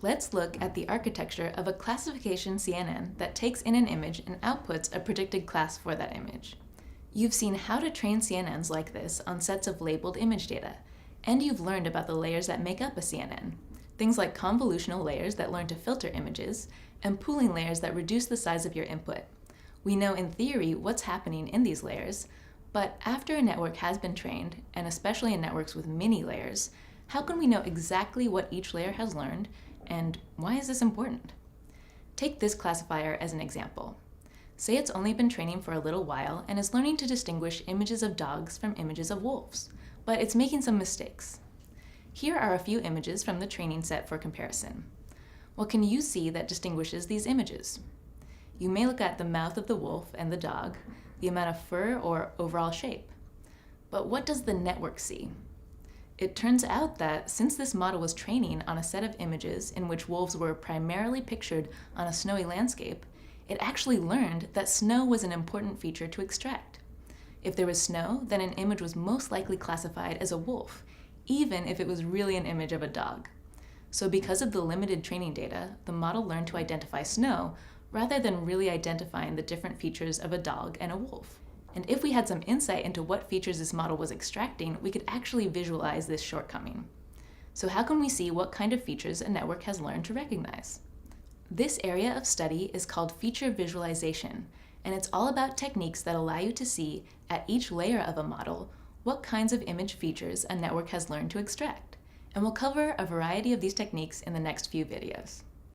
Let's look at the architecture of a classification CNN that takes in an image and outputs a predicted class for that image. You've seen how to train CNNs like this on sets of labeled image data, and you've learned about the layers that make up a CNN, things like convolutional layers that learn to filter images, and pooling layers that reduce the size of your input. We know in theory what's happening in these layers, but after a network has been trained, and especially in networks with many layers, how can we know exactly what each layer has learned, and why is this important? Take this classifier as an example. Say it's only been training for a little while and is learning to distinguish images of dogs from images of wolves, but it's making some mistakes. Here are a few images from the training set for comparison. What can you see that distinguishes these images? You may look at the mouth of the wolf and the dog, the amount of fur or overall shape. But what does the network see? It turns out that since this model was training on a set of images in which wolves were primarily pictured on a snowy landscape, it actually learned that snow was an important feature to extract. If there was snow, then an image was most likely classified as a wolf, even if it was really an image of a dog. So because of the limited training data, the model learned to identify snow rather than really identifying the different features of a dog and a wolf. And if we had some insight into what features this model was extracting, we could actually visualize this shortcoming. So how can we see what kind of features a network has learned to recognize? This area of study is called feature visualization, and it's all about techniques that allow you to see, at each layer of a model, what kinds of image features a network has learned to extract. And we'll cover a variety of these techniques in the next few videos.